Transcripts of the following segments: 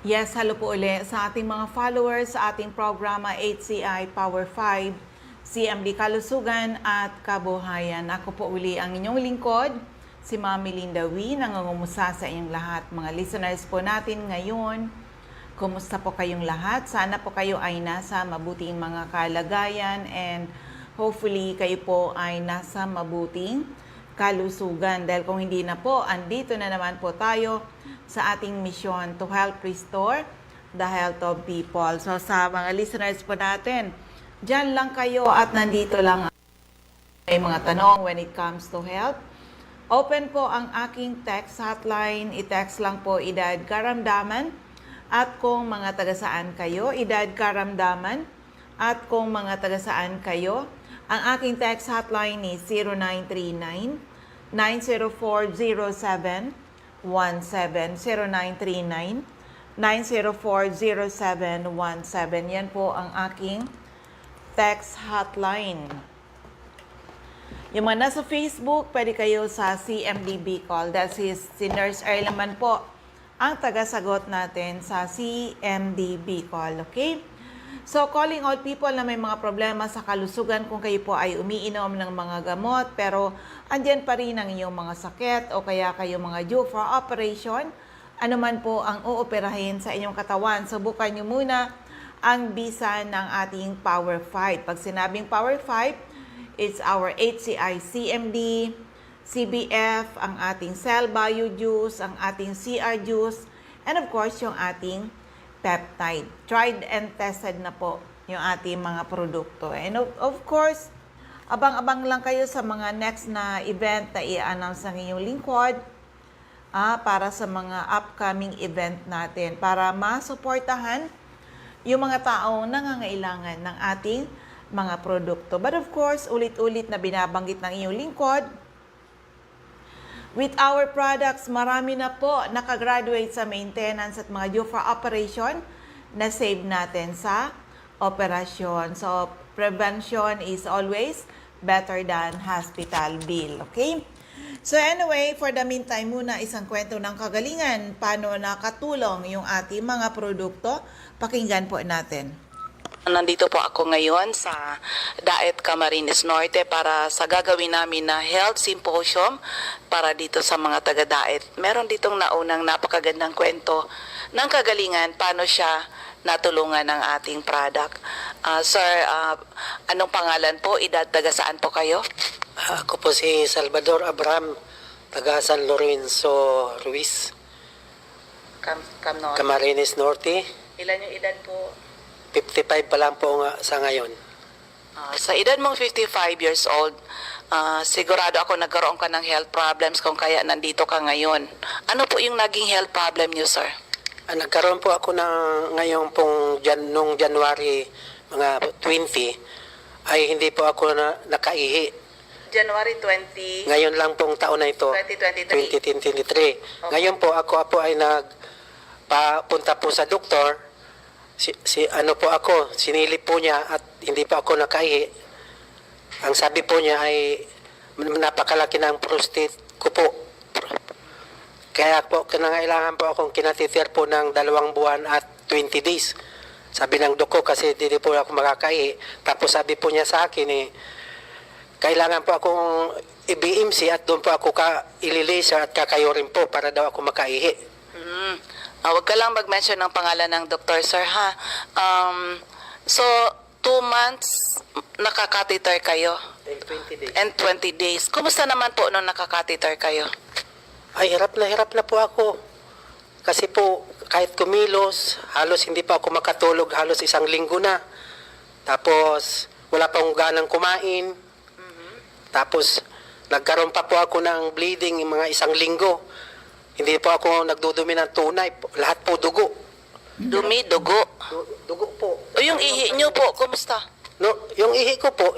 Yes, hello po ulit sa ating mga followers sa ating programa HCI Power 5, CMD Kalusugan at Kabuhayan. Ako po uli ang inyong lingkod, si Mami Linda Wee, nangungumusta sa inyong lahat. Mga listeners po natin ngayon, kumusta po kayong lahat? Sana po kayo ay nasa mabuting mga kalagayan and hopefully kayo po ay nasa mabuting kalusugan. Dahil kung hindi na po, andito na naman po tayo sa ating misyon to help restore the health of people. So sa mga listeners po natin, dyan lang kayo at nandito lang may mga tanong when it comes to health. Open po ang aking text hotline. I-text lang po edad karamdaman at kung mga taga-saan kayo, edad karamdaman at kung mga taga-saan kayo. Ang aking text hotline is 0939 9040717 0939 9040717. Yan po ang aking text hotline. Yung mga nasa Facebook, pwede kayo sa CMDB call. That is, si Nurse Earl naman po ang tagasagot natin sa CMDB call. Okay? So, calling all people na may mga problema sa kalusugan kung kayo po ay umiinom ng mga gamot pero andyan pa rin ang inyong mga sakit o kaya kayo mga due for operation, ano man po ang uoperahin sa inyong katawan. Subukan nyo muna ang bisa ng ating Power 5. Pag sinabing Power 5, it's our HCI CMD, CBF, ang ating Cell Bio Juice, ang ating CR Juice, and of course, yung ating peptide. Tried and tested na po yung ating mga produkto. And of course, abang-abang lang kayo sa mga next na event na i-announce ng inyong lingkod para sa mga upcoming event natin para masuportahan yung mga taong nangangailangan ng ating mga produkto. But of course, ulit-ulit na binabanggit ng inyong lingkod, with our products, marami na po nakagraduate sa maintenance at mga due for operation na save natin sa operasyon. So, prevention is always better than hospital bill. Okay? So anyway, for the meantime muna, isang kwento ng kagalingan. Paano nakatulong yung ating mga produkto? Pakinggan po natin. Nandito po ako ngayon sa Daet Camarines Norte para sa gagawin namin na health symposium para dito sa mga taga-Daet. Meron ditong naunang napakagandang kwento ng kagalingan paano siya natulungan ng ating product. Sir, anong pangalan po? Edad, taga saan po kayo? Ako po si Salvador Abram, taga San Lorenzo Ruiz, Camarines Norte. Ilan yung edad po? 55 pa lang po sa ngayon. Sa edad mong 55 years old, sigurado ako nagkaroon ka ng health problems kung kaya nandito ka ngayon. Ano po yung naging health problem niyo, sir? Nagkaroon po ako ngayon pong nung January mga 20, ay hindi po ako nakaihi. January 20? Ngayon lang pong taon na ito, 2023. 2023. Okay. Ngayon po ako ay nagpapunta po sa doktor. Ano po ako, sinilip po niya at hindi pa ako nakaihi. Ang sabi po niya ay napakalaki ng prostate ko po. Kaya po, kinangailangan po akong kinatitir po ng 2 buwan at 20 days. Sabi ng doko kasi hindi po ako makakaihi. Tapos sabi po niya sa akin kailangan po akong i-BMC at doon po ako ililisa at kakayurin po para daw ako makaihi. Huwag ka lang mag-mention ng pangalan ng doktor, sir, ha? So, 2 months nakakatheter kayo? And 20 days. And 20 days. Kumusta naman po nung nakakatheter kayo? Ay, hirap na po ako. Kasi po, kahit kumilos, halos hindi pa ako makatulog, halos 1 linggo na. Tapos, wala pa akong ganang kumain. Tapos, nagkaroon pa po ako ng bleeding mga 1 linggo. Hindi po ako nagdudumi ng tunay. Lahat po dugo. Dumi, dugo. Dugo po. O yung ihi nyo po, kumusta? No, yung ihi ko po,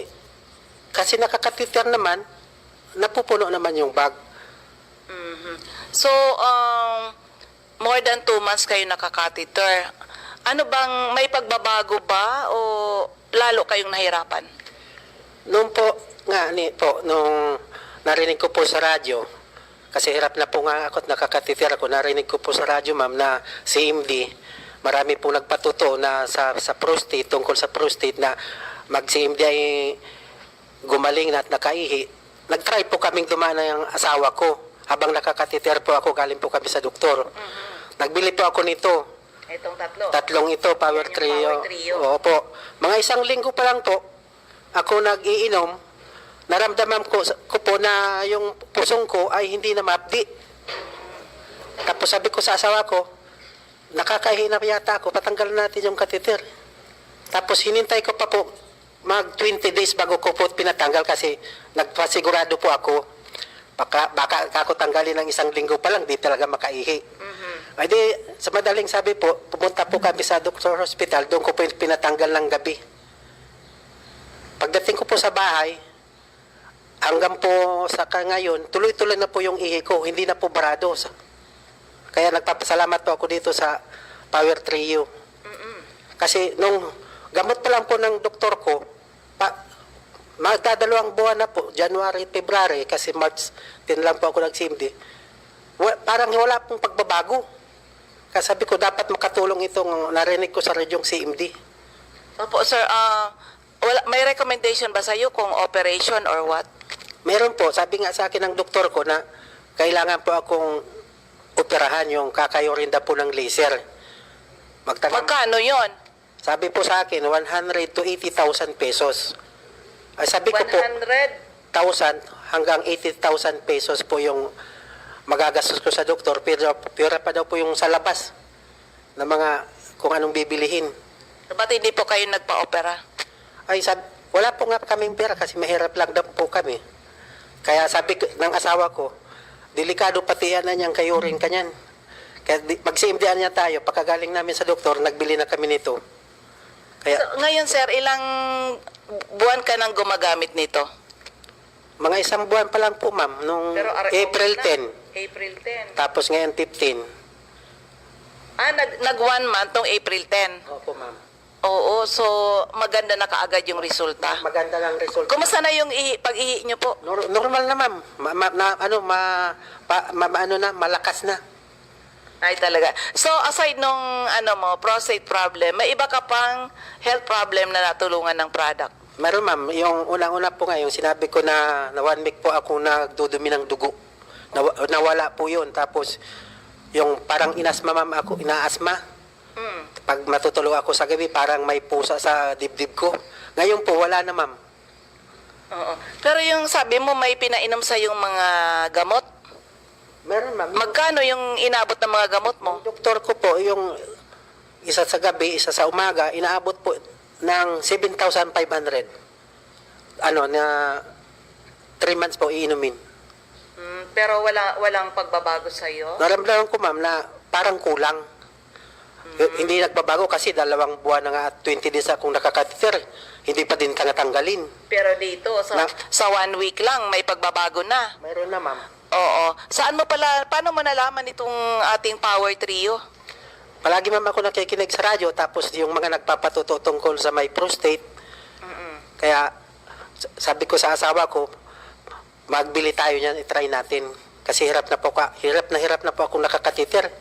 kasi nakakatiter naman, napupuno naman yung bag. So, more than 2 months kayo nakakatheter. Ano bang, may pagbabago ba o lalo kayong nahirapan? Noon po, nung narinig ko po sa radyo, kasi hirap na po nga ako at nakakatitir ako, narinig ko po sa radyo, ma'am, na si MD marami pong nagpatuto na sa prostate, tungkol sa prostate na mag-CMD ay gumaling na at nakaihi. Nag-try po kaming dumana yung asawa ko. Habang nakakatiter po ako, galing po kami sa doktor. Nagbili po ako nito. Itong tatlo. Tatlong ito, Power Yan yung Trio. Power Trio. Opo. Mga 1 linggo pa lang po, ako nag-iinom, naramdaman ko po na yung pusong ko ay hindi na mapdi. Tapos sabi ko sa asawa ko, nakakahinap yata ako, patanggalan natin yung catheter. Tapos hinintay ko pa po mag 20 days bago ko po pinatanggal kasi nagpasigurado po ako baka ako tanggalin ng 1 linggo pa lang, di talaga makaihi. Ay di, sa madaling sabi po, pumunta po kami sa Doctor Hospital, doon ko po pinatanggal ng gabi. Pagdating ko po sa bahay, hanggang po sa ngayon, tuloy-tuloy na po yung ihi ko, hindi na po barado. Kaya nagpapasalamat po ako dito sa Power Trio. Kasi nung gamot pa lang po ng doktor ko, magdadalawang buwan na po, January, February, kasi March 10 lang po ako nag-CMD. Parang wala pong pagbabago. Kasi sabi ko, dapat makatulong itong narinig ko sa radyong CMD. Opo, sir, may recommendation ba sa'yo kung operation or what? Meron po, sabi nga sa akin ng doktor ko na kailangan po akong operahan yung kakayurinda po ng laser. Magkano yon? Sabi po sa akin, 100 to 80,000 pesos. Ay sabi ko po, 100? 1,000 hanggang 80,000 pesos po yung magagastos ko sa doktor. Pero pa daw po yung sa labas na mga kung anong bibilihin. Ba't hindi po kayo nagpa-opera? Ay wala po nga kaming pera kasi mahirap lang daw po kami. Kaya sabi ng asawa ko, delikado pati yan na niyang kayuring kanyan. Kaya mag-CMD niya tayo. Pagkagaling namin sa doktor, nagbili na kami nito. Kaya, So, ngayon, sir, ilang buwan ka nang gumagamit nito? mga 1 buwan pa lang po, ma'am, nung April 10. April 10. Tapos ngayon 15. Nag 1 month tong April 10. Opo, ma'am. Oo, so maganda na kaagad yung resulta. Maganda lang result. Kumusta na yung pag-ihi nyo po? Normal na, ma'am. Malakas na. Ay talaga. So aside nung prostate problem, may iba ka pang health problem na natulungan ng product? Meron, ma'am. Yung unang-una po nga, yung sinabi ko na 1 week po ako nagdudumi ng dugo. Nawala po yun. Tapos, yung parang inasma, ma'am, ako, inaasma. Pag matutulog ako sa gabi, parang may pusa sa dibdib ko. Ngayon po, wala na, ma'am. Oo. Pero yung sabi mo, may pinainom sa yung mga gamot? Meron, ma'am. Magkano yung inabot ng mga gamot mo? Yung doktor ko po, yung isa sa gabi, isa sa umaga, inaabot po ng 7,500. Na 3 months po iinumin. Pero walang pagbabago sa iyo? Naramdaman ko, ma'am, na parang kulang. Hindi nagbabago kasi 2 buwan na nga at 20 days akong nakakatiter. Hindi pa din tanggalin. Pero dito, sa 1 week lang, may pagbabago na. Mayroon na, ma'am. Oo. Paano mo nalaman itong ating Power Trio? Palagi, ma'am, ako nakikinig sa radyo, tapos yung mga nagpapatuto tungkol sa may prostate. Kaya sabi ko sa asawa ko, magbili tayo niyan, itry natin. Kasi hirap na po ako nakakatiter.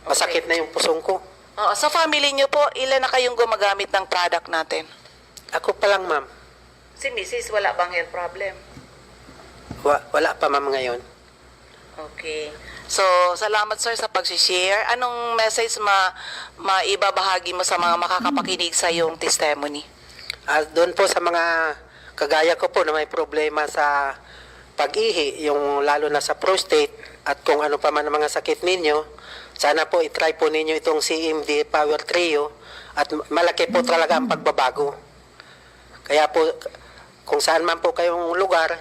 Masakit na yung pusong ko. Oo. Sa family niyo po, ilan na kayong gumagamit ng product natin? Ako pa lang, ma'am. Si Mrs. wala bang health problem? Wala pa, ma'am, ngayon. Okay. So, salamat sir sa pag-share. Anong message maibabahagi mo sa mga makakapakinig sa iyong testimony? Doon po sa mga kagaya ko po na may problema sa pag-ihi, yung lalo na sa prostate at kung ano pa man ang mga sakit ninyo, sana po itry po ninyo itong CMD Power Trio at malaki po talaga ang pagbabago. Kaya po, kung saan man po kayong lugar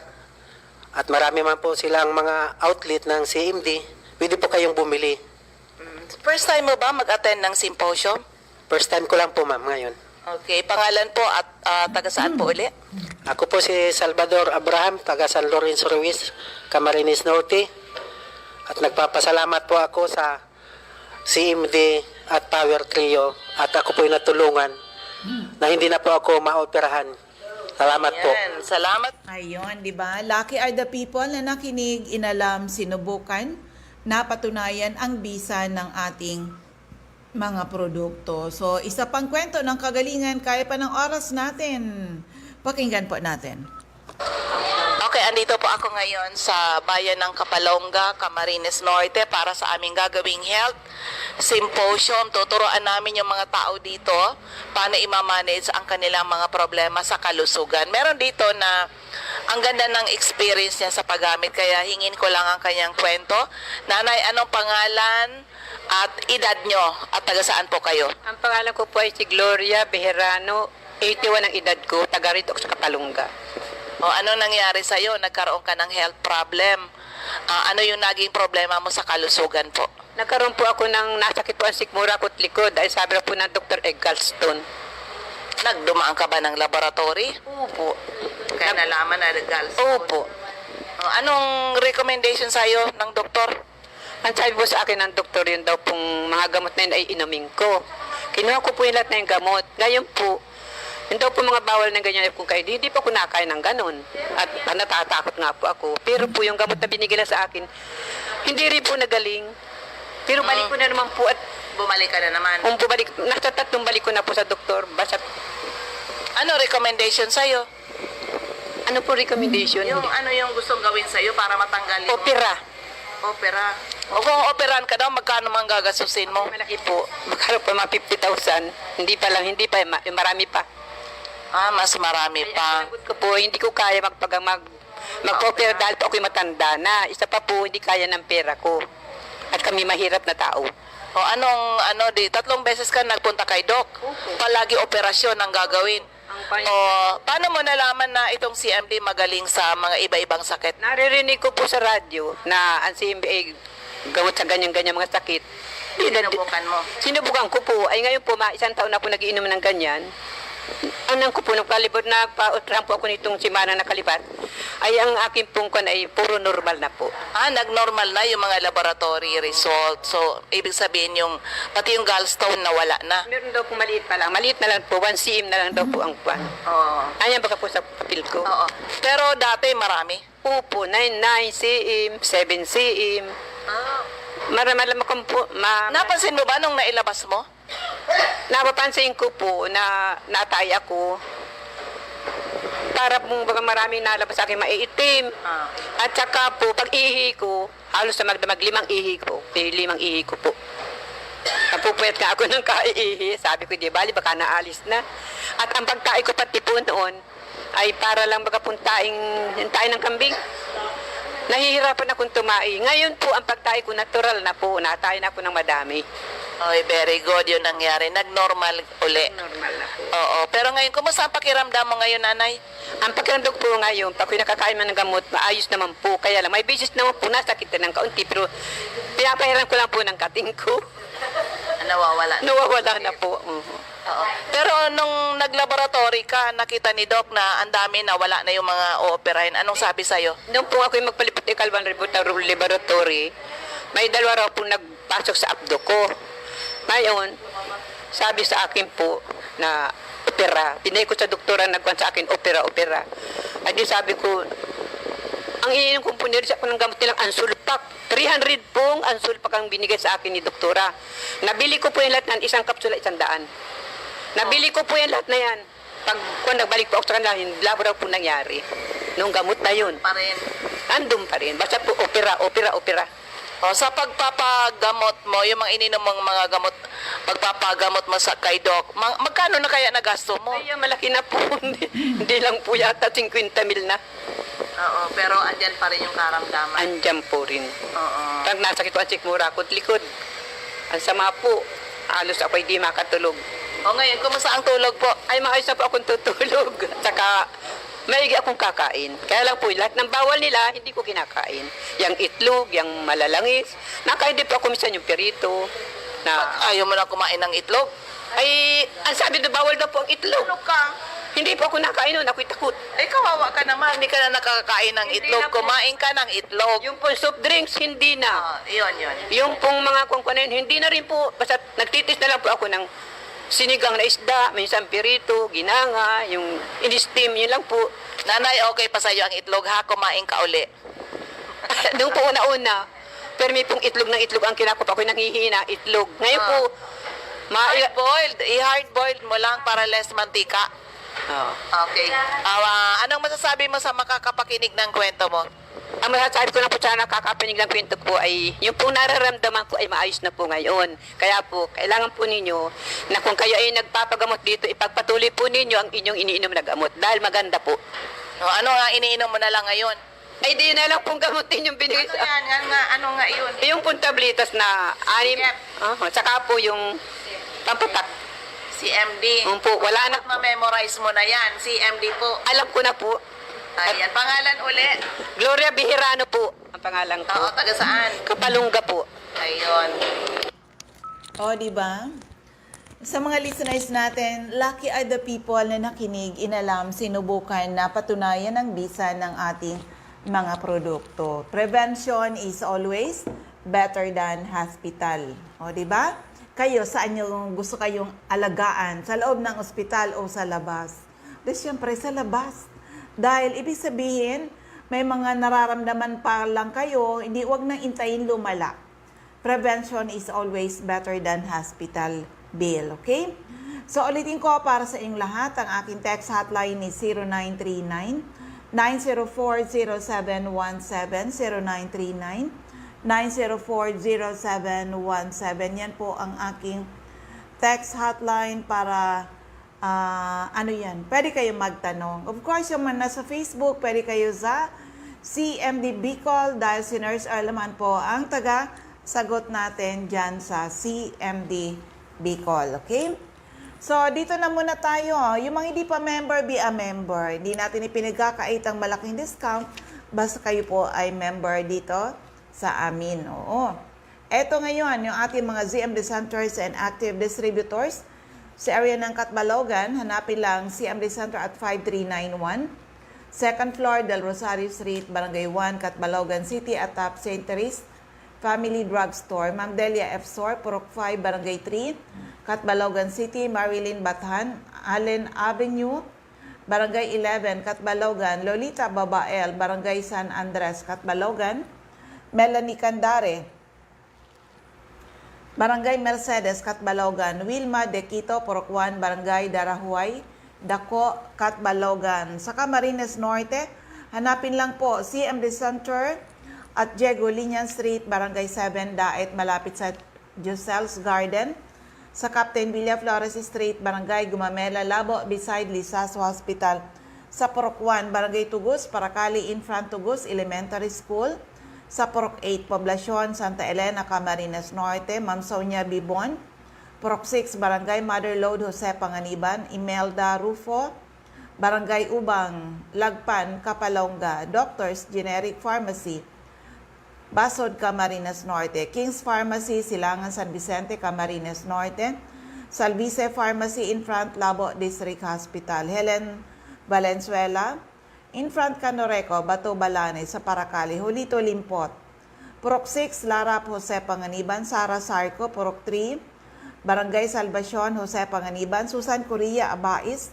at marami man po silang mga outlet ng CMD, pwede po kayong bumili. First time mo ba mag-attend ng symposium? First time ko lang po, ma'am, ngayon. Okay. Pangalan po at taga saan po uli? Ako po si Salvador Abraham, taga San Lorenzo Ruiz, Camarines Norte. At nagpapasalamat po ako sa CMD at Power Trio at ako po natulungan na hindi na po ako maoperahan. Salamat po. Yan. Salamat. Ayun, di ba? Lucky are the people na nakinig, inalam, sinubukan, napatunayan ang bisa ng ating mga produkto. So, isa pang kwento ng kagalingan, kaya pa ng oras natin. Pakinggan po natin. Okay, andito po ako ngayon sa bayan ng Kapalonga, Camarines Norte para sa aming gagawing health symposium. Tuturuan namin yung mga tao dito paano i-manage ang kanilang mga problema sa kalusugan. Meron dito na ang ganda ng experience niya sa paggamit kaya hingin ko lang ang kanyang kwento. Nanay, anong pangalan at edad nyo at taga saan po kayo? Ang pangalan ko po ay si Gloria Bejerano, 81 ang edad ko, taga rito ako sa Kapalonga. O anong nangyari sa'yo? Nagkaroon ka ng health problem. Ano yung naging problema mo sa kalusugan po? Nagkaroon po ako ng nasakit po ang sikmura ko at likod dahil sabi na po ng Dr. Egg Gallstone. Nagdumaan ka ba ng laboratory? Opo. Kaya nalaman na gallstone? Opo. Anong recommendation sa'yo ng doktor? Ang sabi po sa akin ng doktor, yun daw pong mga gamot na yun ay inumin ko. Kinuha ko po yung lahat na yung gamot. Ngayon po, yun daw po mga bawal ng ganyan kung kayo, hindi pa ko nakain ng ganun. At natatakot nga po ako. Pero po yung gamot na binigila sa akin, hindi rin po nagaling. Pero balik ko na naman po at Bumalik ka na naman. kung bumalik, nasa tatlong balik ko na po sa doktor. Basta, Ano recommendation sa'yo? ano po recommendation? Ano yung gustong gawin sa'yo para matanggal yung Opera. opera? O kung operan ka daw, magkano mang gagasusin mo? Malaki po. Magkaroon pa mga 50,000. Hindi pa, marami pa. Mas marami Kaya pa. sinagot ko po, hindi ko kaya mag-opera dahil po ako'y matanda na. Isa pa po, hindi kaya ng pera ko. At kami mahirap na tao. O tatlong beses ka nagpunta kay Doc. Palagi operasyon ang gagawin. O paano mo nalaman na itong CMD magaling sa mga iba-ibang sakit? Naririnig ko po sa radyo na ang CMBA gamot sa ganyan-ganyan mga sakit. Sinubukan mo? Sinubukan ko po. Ay ngayon po, isang taon na po nagiinom ng ganyan. Anong ko po, nagpa-ultrahan po ako nitong simana na kalipat, ay ang aking pungkon ay puro normal na po. Nag-normal na yung mga laboratory result. So, ibig sabihin pati yung gallstone na wala na. Meron daw po maliit pa lang. Maliit na lang po, 1 cm na lang daw po ang kwan. Oo. Ayan baka po sa papel ko. Oo. Pero dati marami. Opo, 9 cm, 7 cm. Maramalam akong po, Napansin mo ba nung nailabas mo? napapansin ko po na natay ako. Para po baka maraming nalabas sa akin maiitim. At saka po, pag ihi ko, halos na magdamag 5 ihi ko. 5 ihi ko po. Napupuyat nga ako ng kaiihi. Sabi ko, di bali, baka naalis na. At ang pagkain ko pati po noon, ay para lang baka hintayin ng kambing. Nahihirapan akong tumain. Ngayon po, ang pagkain ko natural na po. Natayin ako ng madami. Oy, very good yung nangyari. Nag-normal uli. Normal na po. Oo. Pero ngayon, kumusta ang pakiramdam mo ngayon, nanay? Ang pakiramdam ko po ngayon, pag ako'y nakakain man ng gamot, maayos naman po. Kaya lang, may business naman po, nasakit na ng kaunti. Pero pinapahiram ko lang po ng kating ko. Nawawala. Nawawala na po. Oo. Pero nung naglaboratory ka, nakita ni Doc na ang dami na wala na yung mga ooperahin. Anong sabi sa'yo? Noong po ako'y magpalipot ng Calvan Laboratory, may 2 raw po nagpasok sa abdo ko. Ngayon, sabi sa akin po na opera. Pinay ko sa doktora, nagkuhan sa akin, opera. Ay di sabi ko, ang iniinom kong puniri ako ng gamot nilang Ansulpak. 300 pong Ansulpak ang binigay sa akin ni doktora. Nabili ko po yung lahat ng isang kapsula, 100. Nabili ko po yung lahat na yan. Kung nagbalik po ako sa kanila, labo raw po nangyari. Nung gamot na yun. Pa rin. Andun pa rin. Basta po opera. O, sa pagpapagamot mo, yung mga ininom mong mga gamot, pagpapagamot mo sa kay Doc, magkano na kaya nagasto mo? Ay, malaki na po. Hindi lang po yata 50 mil na. Oo, pero andyan pa rin yung karamdaman. Andyan po rin. Oo. Pag nasakit ko ang sikmura ko at likod. Ang sama po. Halos ako'y di makatulog. O ngayon, kumusta ang tulog po? Ay, maayos na po akong tutulog. Saka, maigi akong kakain. Kaya lang po, lahat ng bawal nila, hindi ko kinakain. Yang itlog, yang malalangis. Nakain din po ako minsan yung perito. Na, Ayaw mo na kumain ng itlog? ay, ang sabi na bawal daw po ang itlog. Ano ka? Hindi po ako nakain noon, ako'y takot. Kawawa ka naman. Hindi ka na nakakain ng Hindi itlog. na po. Kumain ka ng itlog. Yung po soft drinks, hindi na. Yun. Yung pong mga kungkunin, hindi na rin po. Basta nagtitis na lang po ako ng sinigang na isda, minsan pirito, ginanga, yung in-steam, yun lang po. Nanay, okay pa sa'yo ang itlog ha? Kumain ka uli. Doon po una-una. Pero may pong itlog ng itlog ang kinakop. Ako'y nanghihina, itlog. Ngayon po, Hard-boiled. I-hard-boiled mo lang para less mantika. Oo. Okay. Anong masasabi mo sa makakapakinig ng kwento mo? Ang masasabi ko lang po sa nakakapinig ng kwento po ay yung po nararamdaman ko ay maayos na po ngayon. Kaya po, kailangan po ninyo na kung kayo ay nagpapagamot dito, ipagpatuloy po ninyo ang inyong iniinom na gamot dahil maganda po. Ano nga iniinom mo na lang ngayon? Ay di na lang pong gamutin yung binigay Ano sa... yan? Ano nga yun? Yung pong tablitas na anim, Yep. Tsaka po yung pampatak. CMD. Po, wala na. Dapat ma-memorize mo na yan. CMD po. Alam ko na po. Ayan. Pangalan uli. Gloria Bihirano po ang pangalan ko. Oo, taga saan? Kapalungga po. Ayun. O, di ba? Sa mga listeners natin, lucky are the people na nakinig, inalam, sinubukan na patunayan ang bisa ng ating mga produkto. Prevention is always better than hospital. O, di ba? Kayo, saan yung gusto kayong alagaan? Sa loob ng ospital o sa labas? Di syempre, sa labas. Dahil ibig sabihin, may mga nararamdaman pa lang kayo, hindi wag nang intayin lumala. Prevention is always better than hospital bill, okay? So ulitin ko para sa inyong lahat, ang aking text hotline is 0939-904-0717, 0939-904-0717. Yan po ang aking text hotline para ano yan, pwede kayo magtanong. Of course, yung man nasa Facebook, pwede kayo sa CMD Bicol dahil si Nurse Arlaman po ang sagot natin dyan sa CMD Bicol. Okay? So, dito na muna tayo. Yung mga hindi pa member, be a member. Hindi natin ipinagkakait ang malaking discount basta kayo po ay member dito sa amin. Oo. Eto ngayon, yung ating mga ZMD centers and active distributors. Sa area ng Catbalogan, hanapin lang CMD Center at 5391. Second floor, Del Rosario Street, Barangay 1, Catbalogan City, at Top St. Therese Family Drug Store. Ma'am Delia F. Sor, Purok 5, Barangay 3, Catbalogan City, Marilyn Bathan, Allen Avenue, Barangay 11, Catbalogan, Lolita Babael, Barangay San Andres, Catbalogan, Melanie Candare, Barangay Mercedes, Catbalogan, Wilma De Quito, Purok 1, Barangay Darahuay, Dako, Catbalogan. Sa Camarines Norte, hanapin lang po CMD Center at Diego Linian Street, Barangay 7, Daet, malapit sa Josel's Garden. Sa Captain Villa Flores Street, Barangay Gumamela, Labo, beside Lisaso Hospital. Sa Purok 1, Barangay Tugus, Paracali, Infront Tugus Elementary School. Sa Purok 8, Poblasyon, Santa Elena, Camarines Norte, Ma'am Sonia Bibon. Purok 6, Barangay Mother Lode, Jose Panganiban, Imelda Rufo. Barangay Ubang, Lagpan, Kapalonga, Doctors Generic Pharmacy, Basod, Camarines Norte, King's Pharmacy, Silangan, San Vicente, Camarines Norte, Salvice Pharmacy, Infront Labo District Hospital, Helen Valenzuela, Infront Canoreco, Bato Balane, sa Paracali, Julito Limpot, Purok 6, Lara Jose Panganiban, Sara Sarco, Purok 3, Barangay Salvacion, Jose Panganiban, Susan Correa, Abais,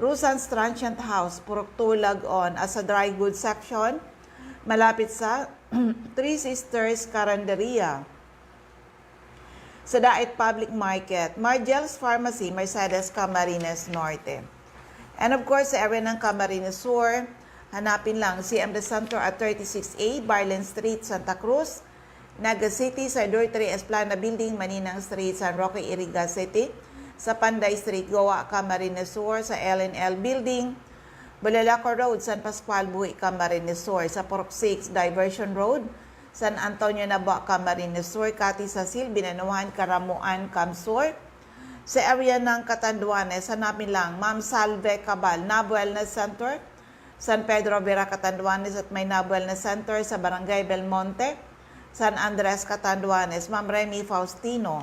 Rusan's Transient House, Purok 2, Lagon, as sa dry goods section, malapit sa Three Sisters Caranderia. Sa Daet Public Market, Margel's Pharmacy, Mercedes, Camarines Norte. And of course, sa area ng Camarines Sur, hanapin lang CMD Center at 36A, Barlen Street, Santa Cruz, Naga City, sa Dortory Esplana Building, Maninang Street, San Roque, Iriga City, sa Panday Street, Goa, Camarines Sur, sa LNL Building, Balalaco Road, San Pascual, Buhi, Camarines Sur, sa Purok 6, Diversion Road, San Antonio, Naba, Camarines Sur, Kati sa Binanuhan, Karamuan, Camsur. Sa area ng Catanduanes, hanapin lang Ma'am Salve Cabal, NAB Wellness Center, San Pedro Vera, Catanduanes, at may NAB Wellness Center sa Barangay Belmonte, San Andres, Catanduanes, Ma'am Remy Faustino,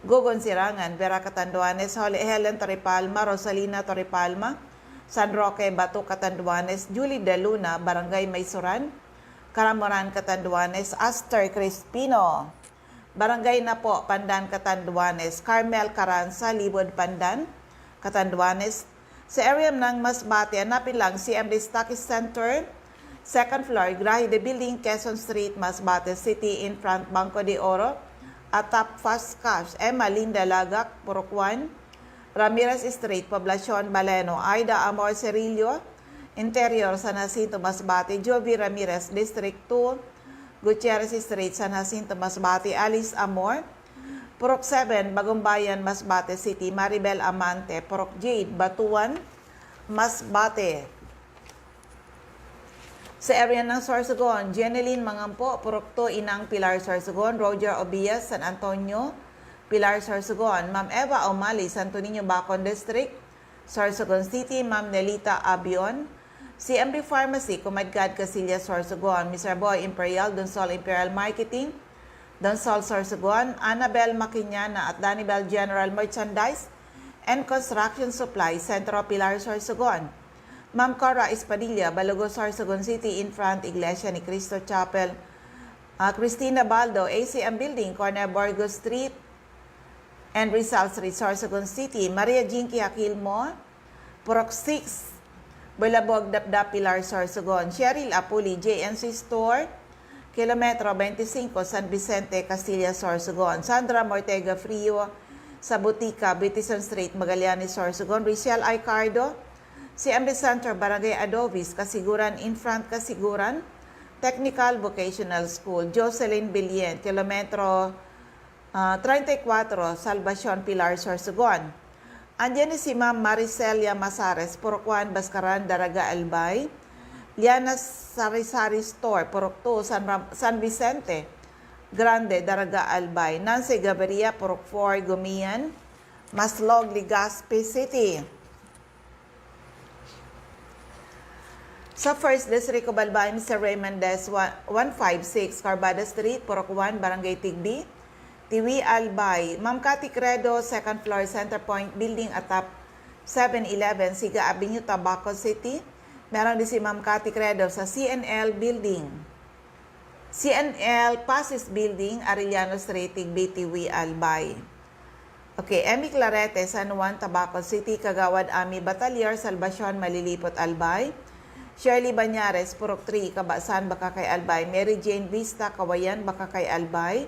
Gugon Sirangan, Vera, Catanduanes, Holy Helen, Torrepalma, Rosalina, Torrepalma, San Roque, Bato, Catanduanes, Julie De Luna, Barangay Maysuran, Caramoran, Catanduanes, Aster Crispino, Barangay na po, Pandan, Catanduanes, Carmel Caranza, Libod, Pandan, Catanduanes. Sa area ng Masbate, hanapin lang CMD Stockist Center, second floor, Grahe de Building, Quezon Street, Masbate City, in front Banco de Oro, Atap Fast Cash, Emma Linda Lagak, Purok 1, Ramirez Street, Poblacion, Baleno, Aida Amor Cerillo, Interior, San Jacinto, Masbate, Jovi Ramirez, District 2, Gutierrez Street, San Jacinto, Masbate, Alice Amor, Purok 7, Bagumbayan, Masbate City, Maribel Amante, Purok Jade, Batuan, Masbate. Sa area ng Sorsogon, Jeneline Mangampo, Purok 2, Inang Pilar Sorsogon, Roger Obias, San Antonio, Pilar Sorsogon, Ma'am Eva Omali, Santo Niño, Bacon District, Sorsogon City, Ma'am Nelita Abion, CMB Pharmacy, Kumadgad Casillas, Sorsogon, Mr. Boy Imperial, Donsol Imperial Marketing, Donsol Sorsogon, Annabel Maquiñana at Danibel General Merchandise and Construction Supply, Centro Pilar Sorsogon, Ma'am Cora Espadilla, Balogo, Sorsogon City, in front Iglesia ni Cristo Chapel, Cristina Baldo, ACM Building, corner Burgos Street and Rizal Street, Sorsogon City, Maria Jinky Aquilmo, Purok 6, Bulabog, Dapdap, Pilar, Sorsogon, Cheryl Apuli, JNC Store, Kilometro 25, San Vicente, Castilla, Sorsogon, Sandra Mortega Frio, sa Butika, Bitison Street, Magallanes, Sorsogon, Rachel Icardo, CMB Center, Barangay Adovis, Kasiguran, in front Kasiguran, Technical Vocational School, Jocelyn Bilien, Kilometro 34, Salvacion, Pilar, Sorsogon. Andiyan si Ma'am Maricelia Masares, Purok 1, Baskaran, Daraga, Albay, Liana Sari-Sari Store, Purok 2, San Vicente, Grande, Daraga, Albay, Nancy Gaviria, Purok 4, Gumian, Maslog, Legazpi City. Sa First District of Albay, Mr. Raymond Des, 156, Carbada Street, Purok 1, Barangay Tigbi, Tiwi, Albay. Ma'am Cathy Credo, 2nd floor, Center Point Building, atap 711, Siga Avenue, Tabaco City. Meron din si Ma'am Cathy Credo sa CNL Building. CNL Pasis Building, Arellano Street, Tigbi, Tiwi, Albay. Okay, Emmy Clarete, San Juan, Tabaco City, Kagawad Ami Batalier, Salvacion, Malilipot, Albay. Shirley Banyares, Purok 3, Kabasan, Bakakay, Albay. Mary Jane Vista, Kawayan, Bakakay, Albay.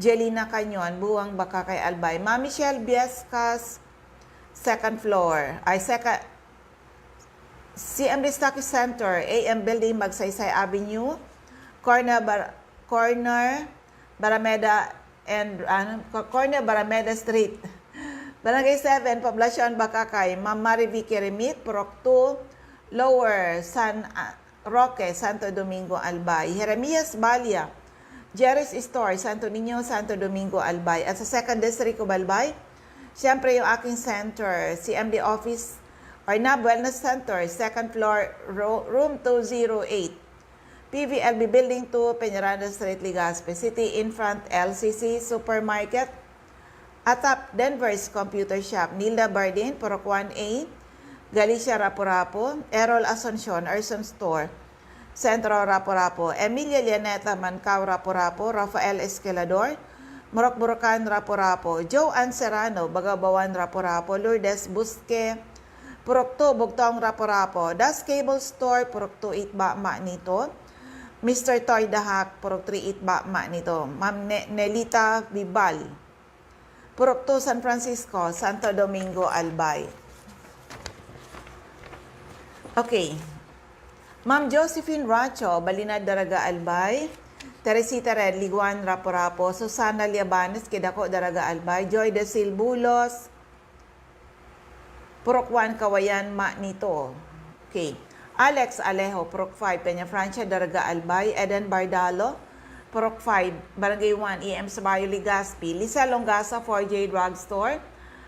Jelina Canyon, Buwang, Bakakay, Albay. Ma'am Michelle Biascas, 2nd floor. CMD Stock Center, AM Building, Magsaysay Avenue, Corner Barameda Street. Barangay 7, Poblacion, Bakakay. Ma'am Marivi Kirimit, Purok 2, Lower San Roque, Santo Domingo, Albay. Jeremias Balia, Jerry's Store, Santo Niño, Santo Domingo, Albay. At sa 2nd District of Albay, siyempre yung aking center, CMD Office or NAB Wellness Center, 2nd floor, room 208. PVLB Building 2, Peñaranda Street, Legazpi City, in front LCC Supermarket. Atap Denver's Computer Shop, Nilda Bardin, Purok 1A. Galicia, Rapu-Rapu, Errol Asuncion, Erson Store, Centro, Rapu-Rapu, Emilia Lianeta, Mancao, Rapu-Rapu, Rafael Esquilador, Morok-Borocan, Rapu-Rapu, Joanne Serrano, Bagabawan, Rapu-Rapu, Lourdes Busque, Purok 2, Bugtong, Rapu-Rapu, Das Cable Store, Purok 2, Itba, nito, Mr. Toy Dahak, Purok 3, Itba, nito, Ma'am Nelita Vibal, Purok 2, San Francisco, Santo Domingo, Albay. Okay. Ma'am Josephine Racho, Balinad, Daraga, Albay. Teresita Red, Liguan, Rapu-Rapu. Susana Liabanes, Kidako, Daraga, Albay. Joy de Silbulos, Purok 1, Kawayan, nito. Okay. Alex Alejo, Purok 5, Peña Francia, Daraga, Albay. Eden Bardalo, Purok 5, Barangay 1, EM Sabayo, Legazpi. Lisa Longasa, 4J Drugstore,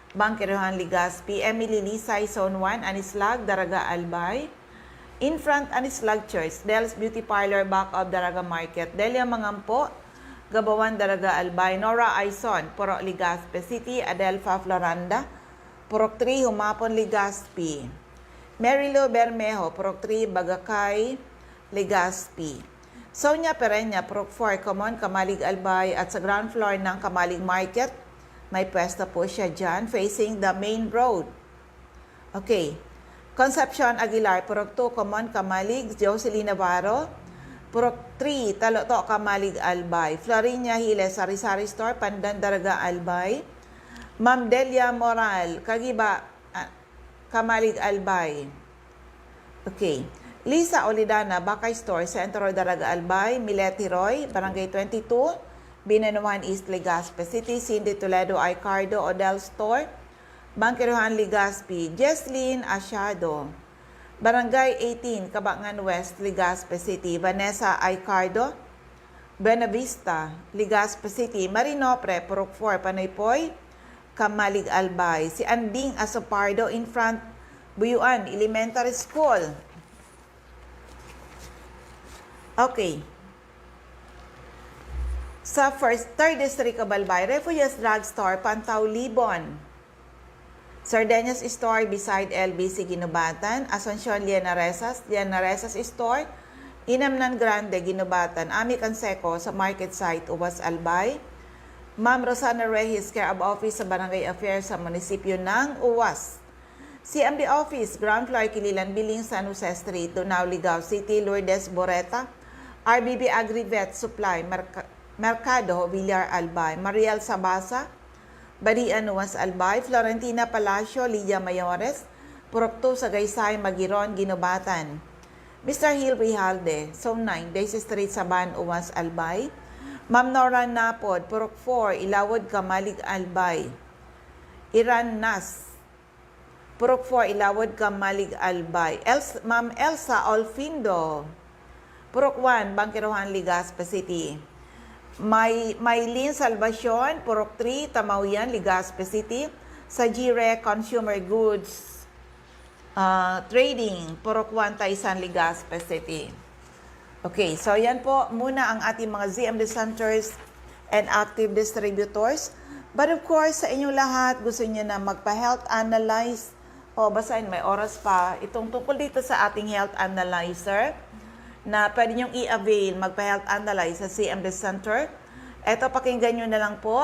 Bangkiruhan, Legazpi. Emily Lisay, Zone 1, Anislag, Daraga, Albay. In front, Anislag Church. Del's Beauty Parlor, back of Daraga Market. Delia Mangampo, Gabawan, Daraga, Albay. Nora Aison, Purok, Legazpi City. Adelfa Floranda, Purok 3, Humapon, Legazpi. Marilo Bermejo, Purok 3, Bagakay, Legazpi. Sonia Pereña, Purok 4, Common, Kamalig, Albay. At sa ground floor ng Kamalig Market, may pwesto po siya dyan, facing the main road. Okay. Concepcion Aguilar, Purok 2, Common, Kamalig. Jocelyn Navarro, Purok 3, Taloto, Kamalig, Albay. Florinia Hiles, Sari-Sari Store, Pandan, Daraga, Albay. Ma'am Delia Moral, Kagiba, Kamalig, Albay. Okay. Lisa Olidana, Bakay Store, Centro, Daraga, Albay. Mileti Roy, Barangay 22, Binanuan East, Legazpi City. Cindy Toledo, Icardo, Odell Store, Bangkiruhan, Legazpi. Jesslyn Asyado, Barangay 18, Kabangan West, Legazpi City. Vanessa Icardo, Buenavista, Legazpi City. Marinopre, Purok 4, Panaypoy, Kamalig, Albay. Si Anding Asopardo in front, Buyuan Elementary School. Okay. Sa third district of Albay, Refugees Drugstore, Pantaw, Libon. Sardeñas Store beside LBC Ginubatan. Asuncion Lianaresas Store. Inamnan Grande Ginubatan. Ami Canseco sa market site Uwas, Albay. Ma'am Rosana Reyes, Care of Office sa Barangay Affairs sa munisipyo ng Uwas. CMD Office, ground floor, Kililan Biling, San Jose Street, Tunao, Ligao City. Lourdes Boreta, RBB Agri-Vet Supply, Mercado, Villar, Albay. Mariel Sabasa, Barian, Uwas, Albay. Florentina Palacio, Lydia Mayores, Purok 2, Sagaysay, Magiron, Ginubatan. Mr. Hill Rijalde, Zone 9, Daisy Street, Saban, Uwas, Albay. Ma'am Nora Napod, Purok 4, Ilawod, Kamalig, Albay. Iran Nas, Purok 4, Ilawod, Kamalig, Albay. Ma'am Elsa Olfindo, Purok 1, Bangkiruhan, Legazpi City. Maylin Salvacion, Purok 3, Tamauyan, Legazpi City. Sa GRE Consumer Goods Trading, Purok 1, Taysan, Legazpi City. Okay, so yan po muna ang ating mga ZMD centers and active distributors. But of course, sa inyong lahat, gusto niyo na magpa-health analyze. O, basahin, may oras pa. Itong tungkol dito sa ating health analyzer na pwede niyong i-avail, magpa-health analyze sa CMD Center. Ito, pakinggan nyo na lang po.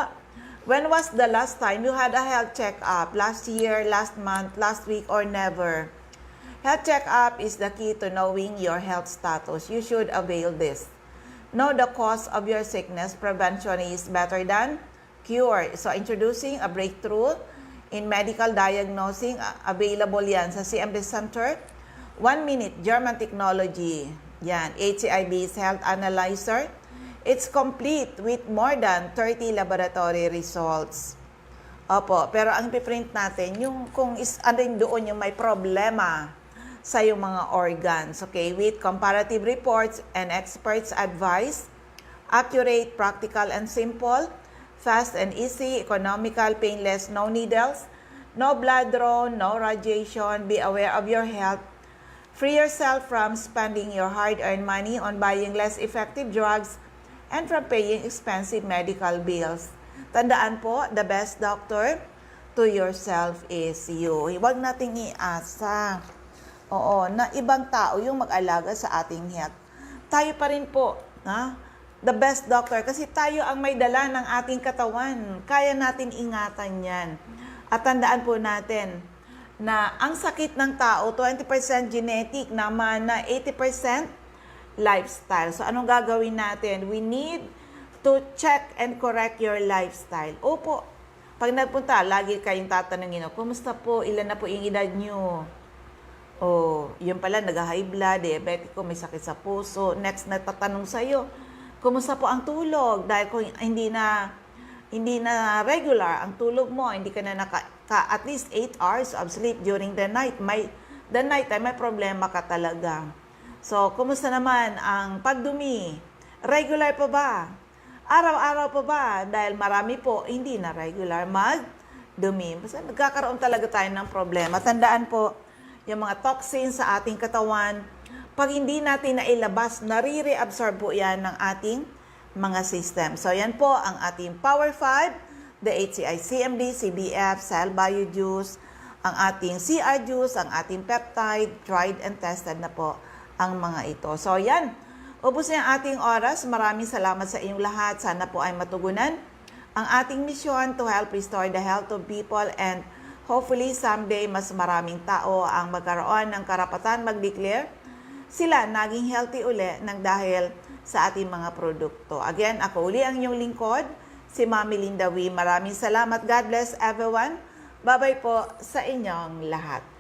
When was the last time you had a health check-up? Last year, last month, last week, or never? Health check-up is the key to knowing your health status. You should avail this. Know the cause of your sickness. Prevention is better than cure. So, introducing a breakthrough in medical diagnosing. Available yan sa CMD Center. 1 minute German technology. Yan, HCIB's Health Analyzer. It's complete with more than 30 laboratory results. Opo, pero ang piprint natin, yung kung ano doon yung may problema sa yung mga organs, okay? With comparative reports and experts' advice, accurate, practical, and simple, fast and easy, economical, painless, no needles, no blood draw, no radiation. Be aware of your health. Free yourself from spending your hard-earned money on buying less effective drugs and from paying expensive medical bills. Tandaan po, the best doctor to yourself is you. Huwag nating iasa. Oo, na ibang tao yung mag-alaga sa ating health. Tayo pa rin po, the best doctor, kasi tayo ang may dala ng ating katawan. Kaya natin ingatan yan. At tandaan po natin na ang sakit ng tao, 20% genetic, naman na 80% lifestyle. So, anong gagawin natin? We need to check and correct your lifestyle. Opo, pag nagpunta, lagi kayong tatanungin, kumusta po? Ilan na po yung edad nyo? Yun pala, nag-high blood, diabetic ko, may sakit sa puso. Next, nagtatanong sa'yo, kumusta po ang tulog? Dahil kung hindi na regular ang tulog mo, hindi ka na at least 8 hours of sleep during the night. May problema ka talaga. So, kumusta naman ang pagdumi? Regular pa ba? Araw-araw pa ba? Dahil marami po, hindi na regular magdumi. Basta nagkakaroon talaga tayo ng problema. Tandaan po, yung mga toxins sa ating katawan, pag hindi natin nailabas, nare-reabsorb po yan ng ating mga system. So, yan po ang ating Power 5, the HCI CMD, CBF, Cell Bio Juice, ang ating CR Juice, ang ating peptide, tried and tested na po ang mga ito. So, yan. Ubus na ang ating oras. Maraming salamat sa inyong lahat. Sana po ay matugunan ang ating misyon to help restore the health of people and hopefully someday mas maraming tao ang magkaroon ng karapatan mag-declare sila naging healthy uli ng dahil sa ating mga produkto. Again, ako uli ang inyong lingkod, si Mami Linda Wee. Maraming salamat. God bless everyone. Bye-bye po sa inyong lahat.